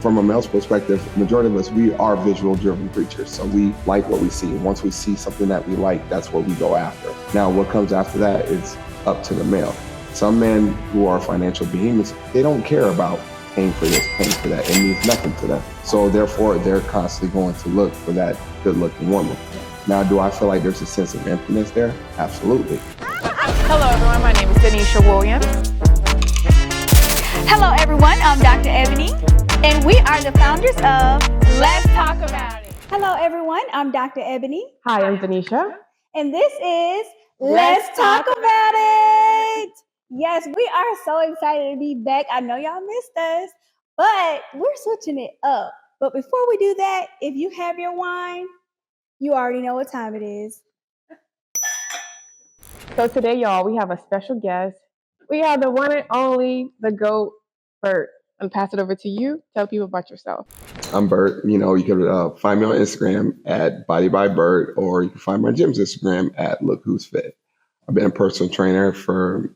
From a male's perspective, majority of us, we are visual driven creatures. So we like what we see. Once we see something that we like, that's what we go after. Now, what comes after that is up to the male. Some men who are financial behemoths, they don't care about paying for this, paying for that. It means nothing to them. So therefore, they're constantly going to look for that good looking woman. Now, do I feel like there's a sense of emptiness there? Absolutely. Hello, everyone. My name is Danesha Williams. Hello, everyone. I'm Dr. Eboni, and we are the founders of Let's Talk About It. Hello, everyone. I'm Dr. Eboni. Hi, I'm Danesha. And this is Let's Talk About It. Yes, we are so excited to be back. I know y'all missed us, but we're switching it up. But before we do that, if you have your wine, you already know what time it is. So today, y'all, we have a special guest. We have the one and only, the GOAT, Bert. I'll pass it over to you. Tell people about yourself. I'm Bert. You can find me on Instagram at Body by Bert, or you can find my gym's Instagram at Look Who's Fit. I've been a personal trainer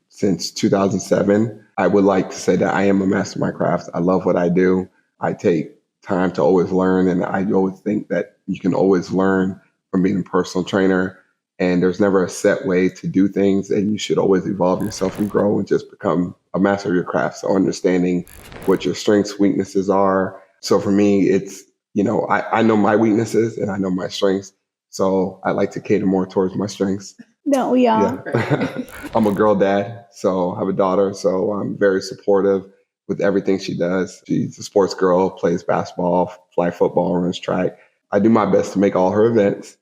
since 2007. I would like to say that I am a master of my craft. I love what I do. I take time to always learn, and I always think that you can always learn from being a personal trainer. And there's never a set way to do things, and you should always evolve yourself and grow and just become a master of your craft. So understanding what your strengths, weaknesses are. So for me, it's, I know my weaknesses and I know my strengths. So I like to cater more towards my strengths. Don't we all? Yeah. I'm a girl dad, so I have a daughter. So I'm very supportive with everything she does. She's a sports girl, plays basketball, flag football, runs track. I do my best to make all her events.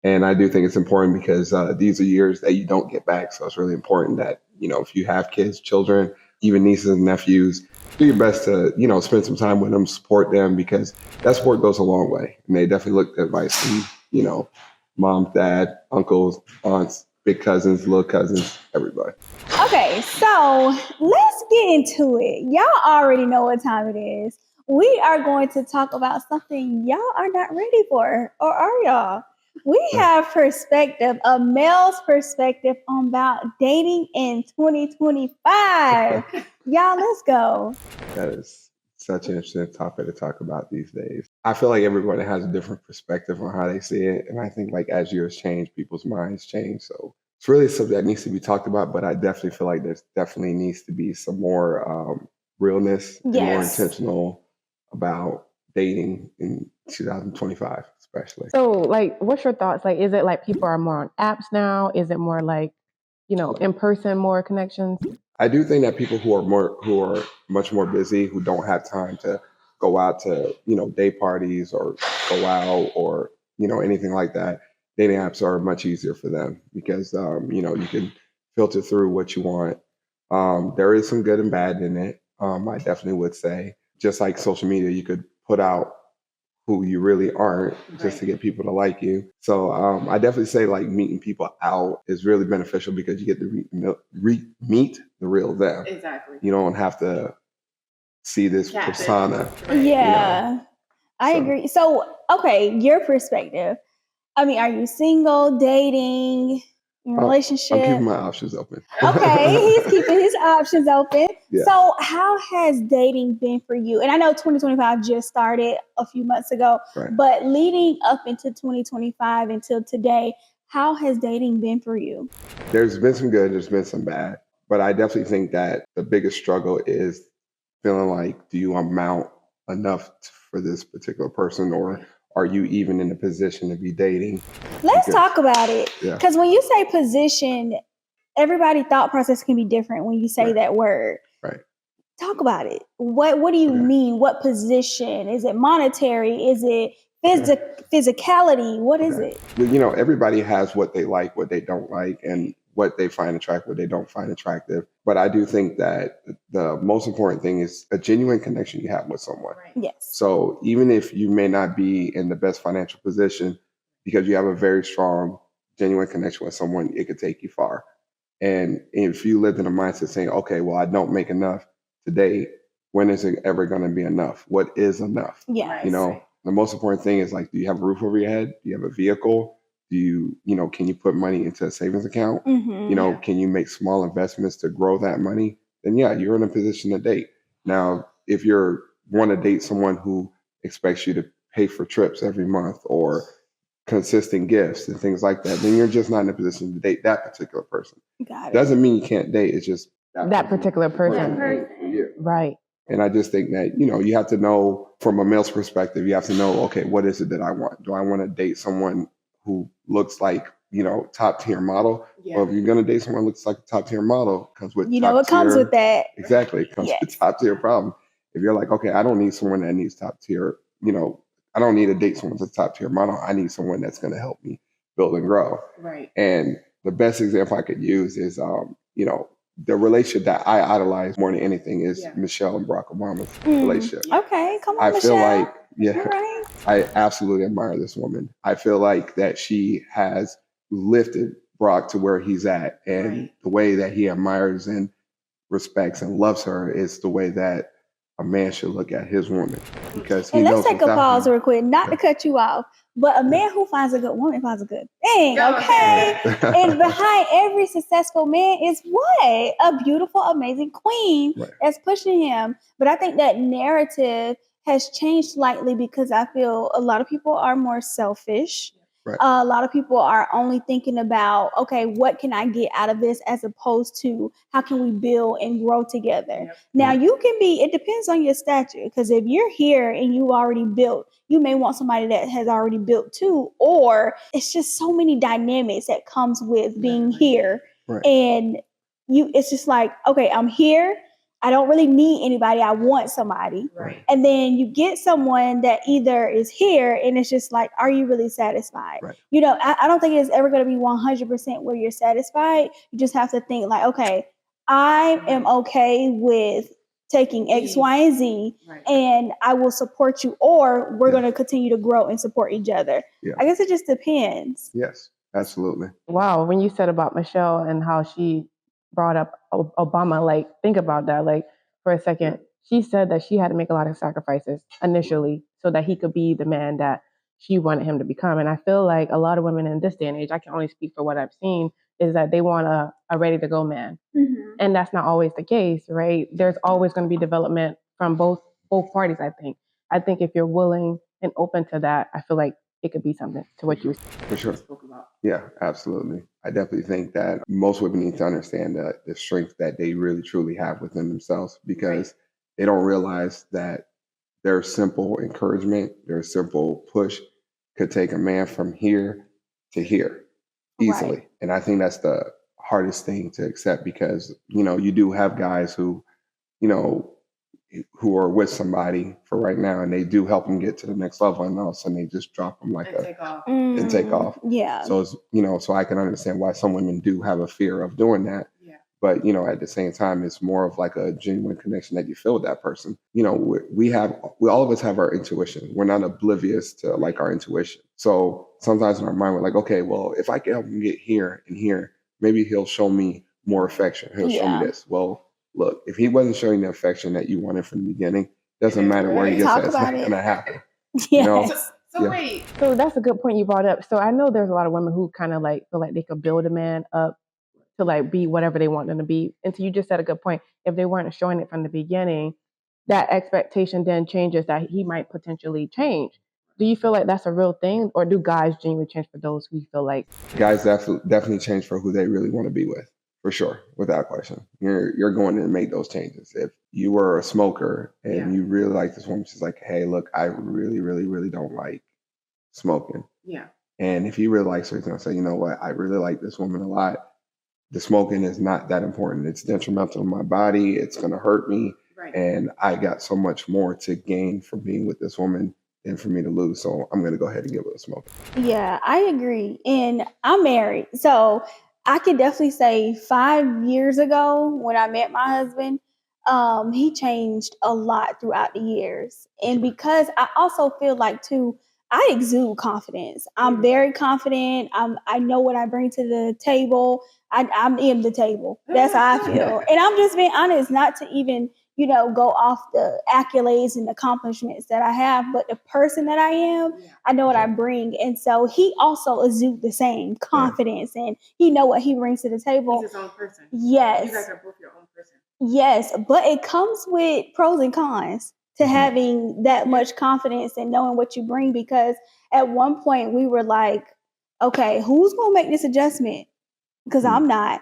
And I do think it's important because these are years that you don't get back. So it's really important that, if you have kids, children, even nieces and nephews, do your best to, spend some time with them, support them, because that support goes a long way. And they definitely look at advice from, mom, dad, uncles, aunts, big cousins, little cousins, everybody. Okay, so let's get into it. Y'all already know what time it is. We are going to talk about something y'all are not ready for, or are y'all? We have perspective, a male's perspective on about dating in 2025. Y'all, let's go. That is such an interesting topic to talk about these days. I feel like everybody has a different perspective on how they see it. And I think as years change, people's minds change. So it's really something that needs to be talked about, but I definitely feel like there's definitely needs to be some more realness and more intentional about dating in 2025, especially. So, what's your thoughts? Is it people are more on apps now? Is it more in person, more connections? I do think that people who are much more busy, who don't have time to go out to, day parties or go out or, anything like that, dating apps are much easier for them because, you can filter through what you want. There is some good and bad in it. I definitely would say, just like social media, you could put out who you really aren't just to get people to like you. So I definitely say meeting people out is really beneficial because you get to meet the real them. Exactly. You don't have to see this persona. Yeah, I agree. So, okay, your perspective. I mean, are you single, dating, in a relationship? I'm keeping my options open. Okay, he's keeping his options open. Yeah. So how has dating been for you? And I know 2025 just started a few months ago, right, but leading up into 2025 until today, how has dating been for you? There's been some good, there's been some bad, but I definitely think that the biggest struggle is feeling like, do you amount enough for this particular person, or are you even in a position to be dating? Let's talk about it. Yeah. Because when you say position, everybody's thought process can be different when you say that word. Right. Talk about it. What do you mean? What position? Is it monetary? Is it physicality? What is it? Well, everybody has what they like, what they don't like, and what they find attractive, what they don't find attractive. But I do think that the most important thing is a genuine connection you have with someone. Right. Yes. So even if you may not be in the best financial position, because you have a very strong, genuine connection with someone, it could take you far. And if you lived in a mindset saying, okay, well, I don't make enough today, when is it ever going to be enough? What is enough? Yeah. The most important thing is do you have a roof over your head? Do you have a vehicle? Do you, can you put money into a savings account? Mm-hmm. Can you make small investments to grow that money? Then yeah, you're in a position to date. Now, if you're want to date someone who expects you to pay for trips every month or consistent gifts and things like that, then you're just not in a position to date that particular person. Got it. Doesn't mean you can't date. It's just That particular person. Right. And I just think that, you have to know from a male's perspective, you have to know, okay, what is it that I want? Do I want to date someone who looks like, top tier model? Yeah. Well, if you're going to date someone who looks like a top tier model, comes with it comes with that. Exactly. It comes with top tier problem. If you're like, okay, I don't need someone that needs top tier, I don't need to date someone that's a top tier model. I need someone that's going to help me build and grow. Right. And the best example I could use is, the relationship that I idolize more than anything is Michelle and Barack Obama's relationship. Okay, come on, I Michelle. feel like, Right. I absolutely admire this woman. I feel like that she has lifted Barack to where he's at, and the way that he admires and respects and loves her is the way that a man should look at his woman, because he And knows let's take a without pause him- real quick, not to cut you off, but a man who finds a good woman finds a good thing, okay? And behind every successful man is what? A beautiful, amazing queen that's pushing him. But I think that narrative has changed slightly because I feel a lot of people are more selfish. Right. A lot of people are only thinking about, okay, what can I get out of this, as opposed to how can we build and grow together. Yep. Now, it depends on your stature, because if you're here and you already built, you may want somebody that has already built too, or it's just so many dynamics that comes with being here. Right. And it's just like, okay, I'm here. I don't really need anybody. I want somebody. Right. And then you get someone that either is here and it's just like, are you really satisfied? Right. I don't think it's ever going to be 100% where you're satisfied. You just have to think like, okay, I am okay with taking X, Y, and Z, and I will support you, or we're going to continue to grow and support each other. Yeah. I guess it just depends. Yes, absolutely. Wow. When you said about Michelle and how she brought up Obama, like, think about that, like, for a second. She said that she had to make a lot of sacrifices initially so that he could be the man that she wanted him to become. And I feel like a lot of women in this day and age, I can only speak for what I've seen, is that they want a ready to go man. Mm-hmm. And that's not always the case, right? There's always going to be development from both parties, I think. I think if you're willing and open to that, I feel like it could be something to what you For sure. spoke about. Yeah, absolutely. I definitely think that most women need to understand the strength that they really truly have within themselves, because they don't realize that their simple encouragement, their simple push could take a man from here to here easily. Right. And I think that's the hardest thing to accept, because, you do have guys who are with somebody for right now, and they do help them get to the next level, and all of a sudden they just drop them like and take off. Yeah. So it's, so I can understand why some women do have a fear of doing that. Yeah. But, at the same time, it's more of like a genuine connection that you feel with that person. We all of us have our intuition. We're not oblivious to like our intuition. So sometimes in our mind, we're like, okay, well, if I can help him get here and here, maybe he'll show me more affection. He'll show me this. Well, look, if he wasn't showing the affection that you wanted from the beginning, doesn't matter where he gets at. It's not going to happen. Yes. Wait. So that's a good point you brought up. So I know there's a lot of women who kind of like feel like they could build a man up to like be whatever they want them to be. And so you just said a good point. If they weren't showing it from the beginning, that expectation then changes that he might potentially change. Do you feel like that's a real thing, or do guys genuinely change for those who feel like guys definitely change for who they really want to be with? For sure, without question. You're going to make those changes. If you were a smoker and you really like this woman, she's like, hey, look, I really, really, really don't like smoking. Yeah. And if he really likes her, he's going to say, you know what, I really like this woman a lot. The smoking is not that important. It's detrimental to my body. It's going to hurt me. Right. And I got so much more to gain from being with this woman than for me to lose. So I'm going to go ahead and get with the smoking. Yeah, I agree. And I'm married. So I can definitely say 5 years ago when I met my husband, he changed a lot throughout the years. And because I also feel like too, I exude confidence. I'm very confident. I know what I bring to the table. I'm in the table. That's how I feel. And I'm just being honest, not to even, go off the accolades and accomplishments that I have, but the person that I am, I know what I bring. And so he also exudes the same confidence, and he know what he brings to the table. He's his own person. Yes. You guys are both your own person. Yes, but it comes with pros and cons to having that much confidence and knowing what you bring. Because at one point we were like, okay, who's going to make this adjustment? Because I'm not.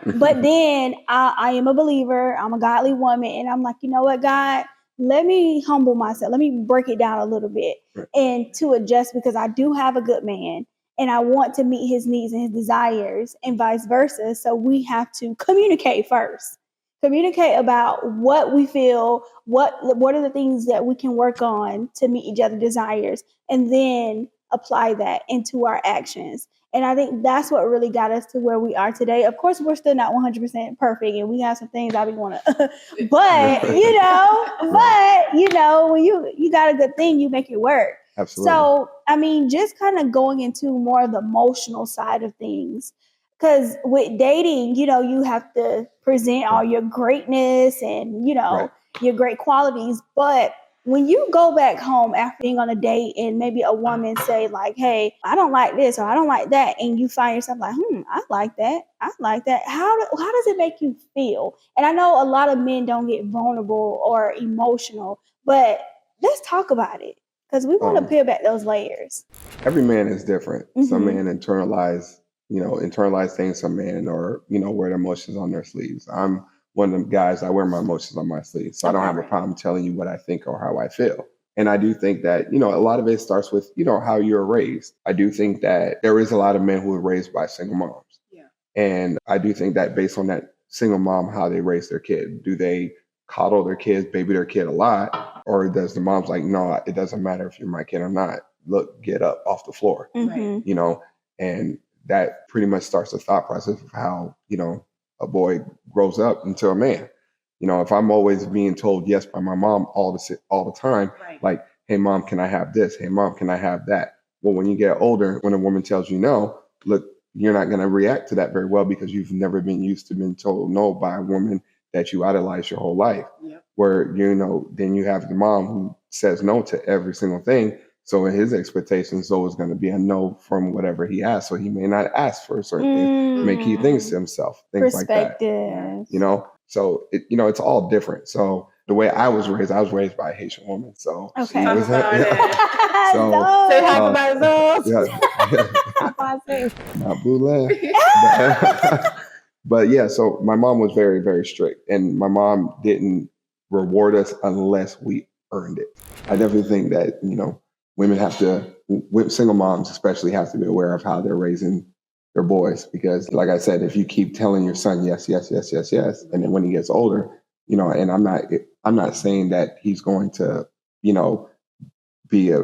But then I am a believer. I'm a godly woman. And I'm like, you know what, God, let me humble myself. Let me break it down a little bit and to adjust, because I do have a good man and I want to meet his needs and his desires and vice versa. So we have to communicate first. Communicate about what we feel, what are the things that we can work on to meet each other's desires, and then apply that into our actions. And I think that's what really got us to where we are today. Of course, we're still not 100% perfect, and we have some things I want to, but when you got a good thing, you make it work. Absolutely. So, I mean, just kind of going into more of the emotional side of things. Because with dating, you have to present all your greatness and, your great qualities. But when you go back home after being on a date and maybe a woman say like, hey, I don't like this or I don't like that, and you find yourself like, I like that. I like that. How does it make you feel? And I know a lot of men don't get vulnerable or emotional, but let's talk about it, because we want to peel back those layers. Every man is different. Some men internalize things. Some men wear their emotions on their sleeves. I'm one of them guys. I wear my emotions on my sleeves, so I don't have a problem telling you what I think or how I feel. And I do think that a lot of it starts with how you're raised. I do think that there is a lot of men who are raised by single moms, and I do think that based on that single mom, how they raise their kid, do they coddle their kids, baby their kid a lot, or does the mom's like, no, it doesn't matter if you're my kid or not. Look, get up off the floor, and that pretty much starts the thought process of how, a boy grows up into a man. If I'm always being told yes by my mom all the time, like, hey, mom, can I have this? Hey, mom, can I have that? Well, when you get older, when a woman tells you no, look, you're not going to react to that very well, because you've never been used to being told no by a woman that you idolize your whole life. Where, then you have the mom who says no to every single thing. So in his expectations, it's always going to be a no from whatever he asks. So he may not ask for certain things, may keep things to himself, things like that. So it's all different. So the way I was raised by a Haitian woman. So okay. she was say hi about But yeah, so my mom was very, very strict, and my mom didn't reward us unless we earned it. I definitely think that, single moms especially have to be aware of how they're raising their boys, because like I said, if you keep telling your son yes, yes, yes, yes, yes, and then when he gets older, and I'm not saying that he's going to, be a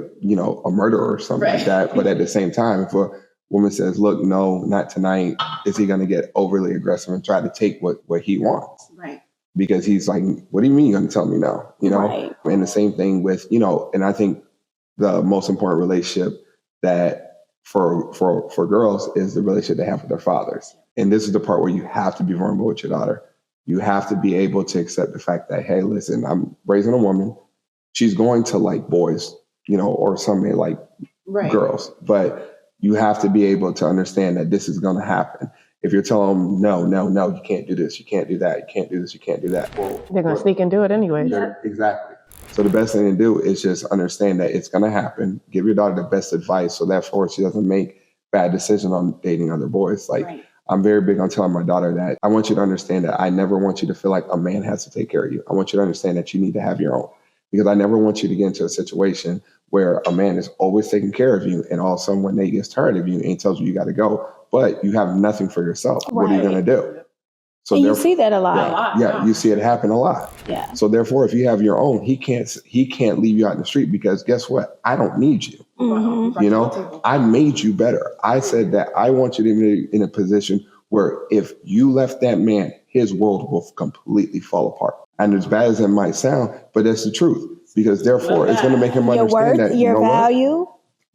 murderer or something like that, but at the same time, if a woman says, look, no, not tonight, is he going to get overly aggressive and try to take what he wants? Right. Because he's like, what do you mean you're going to tell me no? Right. And the same thing with, and I think the most important relationship that for girls is the relationship they have with their fathers. And this is the part where you have to be vulnerable with your daughter. You have to be able to accept the fact that, hey, listen, I'm raising a woman. She's going to like boys, or some may like girls, but you have to be able to understand that this is going to happen. If you're telling them, no, you can't do this, you can't do that, you can't do this, you can't do that. Well, they're going to sneak and do it anyway. Exactly. So the best thing to do is just understand that it's going to happen. Give your daughter the best advice, so therefore she doesn't make bad decisions on dating other boys. I'm very big on telling my daughter that I want you to understand that I never want you to feel like a man has to take care of you. I want you to understand that you need to have your own, because I never want you to get into a situation where a man is always taking care of you, and all of a sudden one day he gets tired of you and he tells you got to go, but you have nothing for yourself. Right. What are you going to do? So and you see that a lot. Yeah, you see it happen a lot. Yeah. So therefore, if you have your own, he can't leave you out in the street, because guess what? I don't need you. Mm-hmm. I made you better. I said that I want you to be in a position where if you left that man, his world will completely fall apart. And as bad as it might sound, but that's the truth, because therefore it's going to make him understand that your value.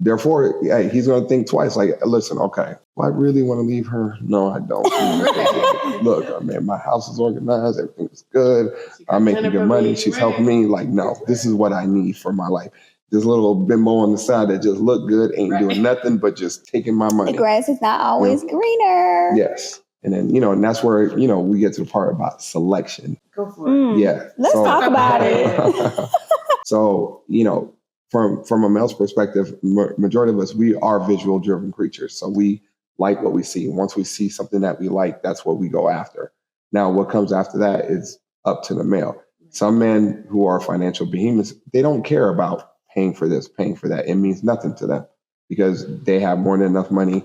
Therefore, he's going to think twice. Like, listen, okay, well, I really want to leave her. No, I don't. Look, man, my house is organized. Everything is good. I'm making good money. She's helping me. Like, no, this is what I need for my life. This little bimbo on the side that just look good, ain't doing nothing but just taking my money. The grass is not always greener. Yes. And then, and that's where, we get to the part about selection. Go for it. Yeah. Let's talk about it. So, from a male's perspective, majority of us, we are visual driven creatures. So we like what we see. Once we see something that we like, that's what we go after. Now, what comes after that is up to the male. Some men who are financial behemoths, they don't care about paying for this, paying for that. It means nothing to them because they have more than enough money.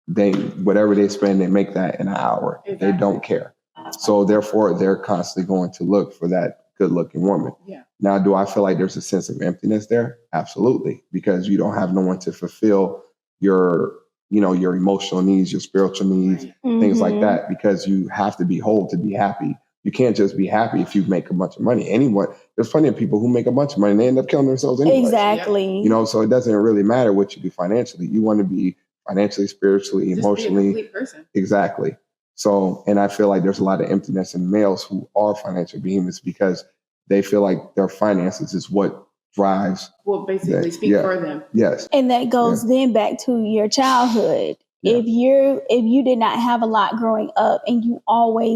Whatever they spend, they make that in an hour. Exactly. They don't care. So therefore, they're constantly going to look for that good-looking woman. Yeah. Now, do I feel like there's a sense of emptiness there? Absolutely, because you don't have no one to fulfill your emotional needs, your spiritual needs, things like that, because you have to be whole to be happy. You can't just be happy if you make a bunch of money. There's plenty of people who make a bunch of money and they end up killing themselves anyway. Exactly. So it doesn't really matter what you do financially. You want to be financially, spiritually, emotionally. Just be a complete person. Exactly. So, and I feel like there's a lot of emptiness in males who are financial behemoths because they feel like their finances is what drives. Well, basically speak for them. Yes. And that goes then back to your childhood. Yeah. If you did not have a lot growing up and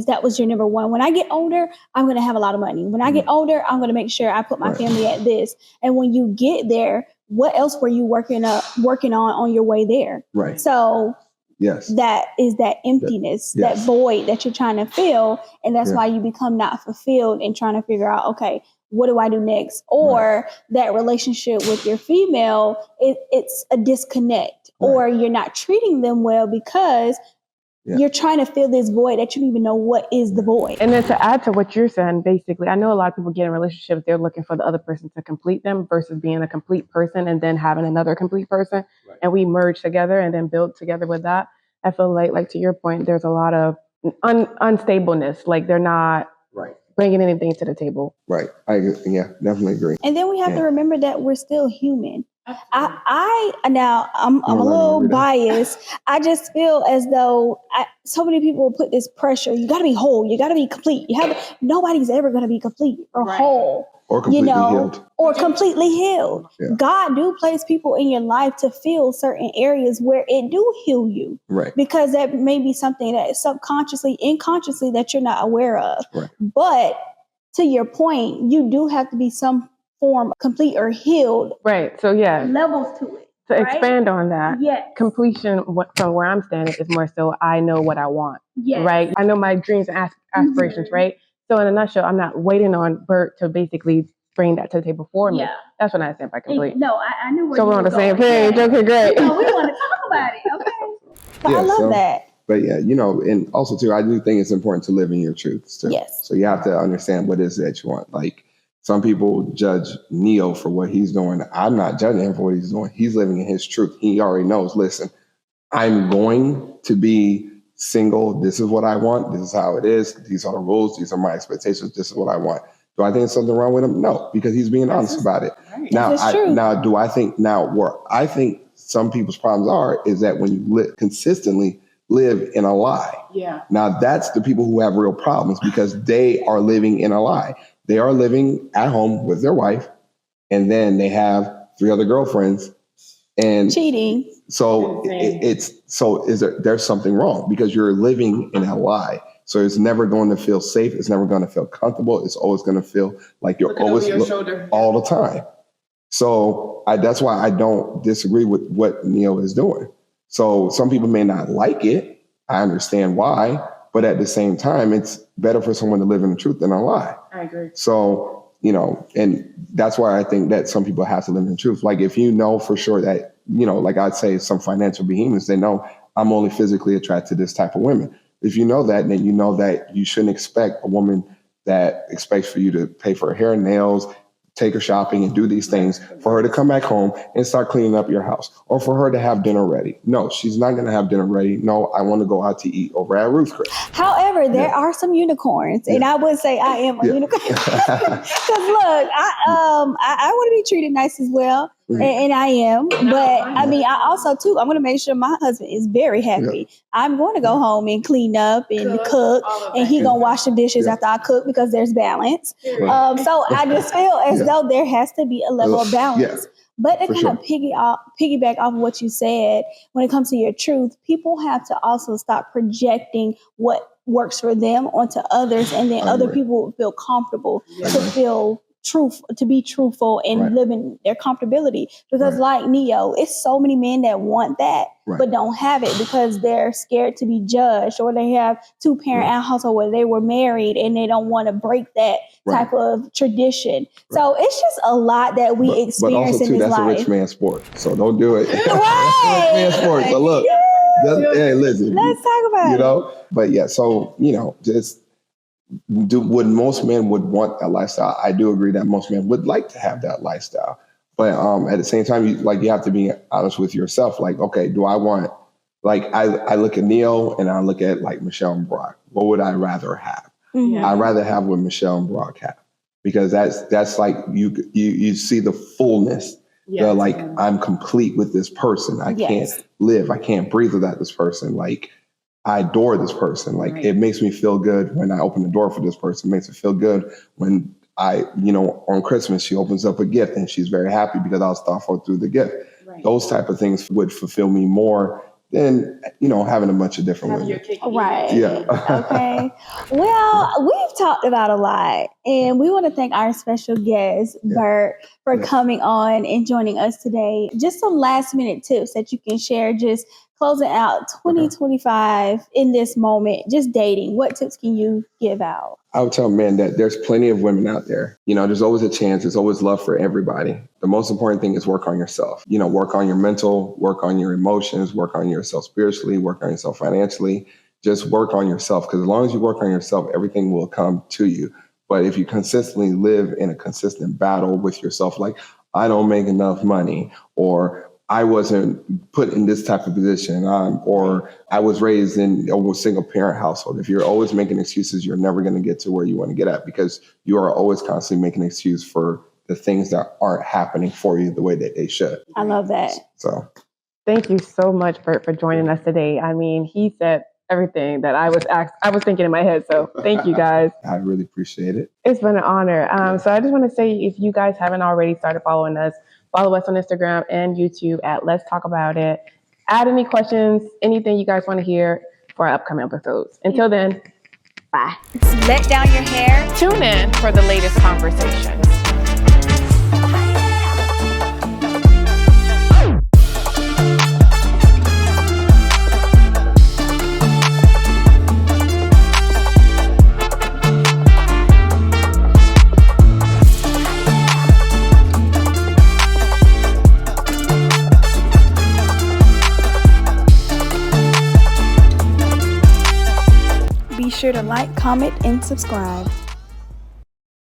that was your number one. When I get older, I'm going to have a lot of money. When I get older, I'm going to make sure I put my family at this. And when you get there, what else were you working on your way there? Right. So yes, that is that emptiness, that void that you're trying to fill. And that's why you become not fulfilled and trying to figure out, okay, what do I do next? Or that relationship with your female, it's a disconnect, or you're not treating them well because you're trying to fill this void that you don't even know what is the void. And then to add to what you're saying, basically, I know a lot of people get in relationships, they're looking for the other person to complete them versus being a complete person and then having another complete person. Right. And we merge together and then build together with that. I feel like to your point, there's a lot of unstableness. Like they're not bringing anything to the table. Right. I definitely agree. And then we have to remember that we're still human. I'm a little biased. I just feel as though so many people put this pressure. You got to be whole. You got to be complete. Nobody's ever going to be complete or whole. Or completely healed. Or completely healed. Yeah. God do place people in your life to fill certain areas where it do heal you. Right. Because that may be something that is subconsciously, unconsciously that you're not aware of. Right. But to your point, you do have to be some form complete or healed. Right. So levels to it. To expand on that, completion from where I'm standing is more so I know what I want. Yes. Right. I know my dreams and aspirations. Right. So in a nutshell, I'm not waiting on Bert to basically bring that to the table for me. Yeah. That's what I stand by complete. No, I knew where so we're on the same page. Okay, great. We want to talk about it. Okay. I love that. But and also too, I do think it's important to live in your truths too. Yes. So you have to understand what it is that you want. Like some people judge Neo for what he's doing. I'm not judging him for what he's doing. He's living in his truth. He already knows, listen, I'm going to be single. This is what I want. This is how it is. These are the rules. These are my expectations. This is what I want. Do I think there's something wrong with him? No, because he's being honest about it. Right. Where I think some people's problems is that when you consistently live in a lie. Yeah. Now that's the people who have real problems because they are living in a lie. They are living at home with their wife, and then they have 3 other girlfriends and cheating. So there's something wrong because you're living in a lie. So it's never going to feel safe. It's never going to feel comfortable. It's always going to feel like you're always all the time. So that's why I don't disagree with what Neo is doing. So some people may not like it. I understand why, but at the same time, it's better for someone to live in the truth than a lie. I agree. So, and that's why I think that some people have to live in the truth. Like if you know for sure that, like I'd say some financial behemoths, they know I'm only physically attracted to this type of women. If you know that, then you know that you shouldn't expect a woman that expects for you to pay for her hair and nails, take her shopping and do these things for her to come back home and start cleaning up your house or for her to have dinner ready. No, she's not going to have dinner ready. No, I want to go out to eat over at Ruth's Chris. However, there are some unicorns, and I would say I am a unicorn. Because look, I want to be treated nice as well, and I am. But I mean, I also too, I'm going to make sure my husband is very happy. Yeah. I'm going to go home and clean up and cook, and he going to wash the dishes after I cook because there's balance. So I just feel as though there has to be a level of balance. Yeah. But to kind of piggyback off of what you said, when it comes to your truth, people have to also stop projecting what works for them onto others, and then other people will feel comfortable to feel to be truthful and Right. live in their comfortability. Because like Neo, it's so many men that want that, but don't have it because they're scared to be judged, or they have 2-parent household where they were married and they don't want to break that type of tradition. So it's just a lot that we experience but also, in too, this that's life. a rich man's sport. So don't do it. Right. Rich man's sport. So look, hey, listen. Let's talk about it. But yeah, so, just would most men would want that lifestyle. I do agree that most men would like to have that lifestyle. But at the same time, you have to be honest with yourself. Like, okay, do I want, like, I look at Neo and I look at like Michelle and Brock. What would I rather have? Mhm. I'd rather have what Michelle and Brock have, because that's like you see the fullness. The, like, I'm complete with this person. I can't live. I can't breathe without this person. Like, I adore this person. Like, it makes me feel good when I open the door for this person. It makes me feel good when on Christmas, she opens up a gift and she's very happy because I was thoughtful through the gift. Those type of things would fulfill me more than, having a bunch of different women. Right. Yeah. Okay. Well, we've talked about a lot, and we want to thank our special guest, Bert, for coming on and joining us today. Just some last minute tips that you can share, just closing out 2025 in this moment, just dating. What tips can you give out? I would tell men that there's plenty of women out there. There's always a chance. There's always love for everybody. The most important thing is work on yourself. Work on your mental, work on your emotions, work on yourself spiritually, work on yourself financially. Just work on yourself, because as long as you work on yourself, everything will come to you. But if you consistently live in a consistent battle with yourself, like, I don't make enough money, or I wasn't put in this type of position, or I was raised in a single parent household. If you're always making excuses, you're never going to get to where you want to get at, because you are always constantly making an excuse for the things that aren't happening for you the way that they should. I love that. So thank you so much, Bert, for joining us today. I mean, he said everything that I was thinking in my head. So thank you, guys. I really appreciate it. It's been an honor. So I just want to say, if you guys haven't already started following us, follow us on Instagram and YouTube at Let's Talk About It. Add any questions, anything you guys want to hear for our upcoming episodes. Until then, bye. Let down your hair. Tune in for the latest conversations. Be sure to like, comment, and subscribe.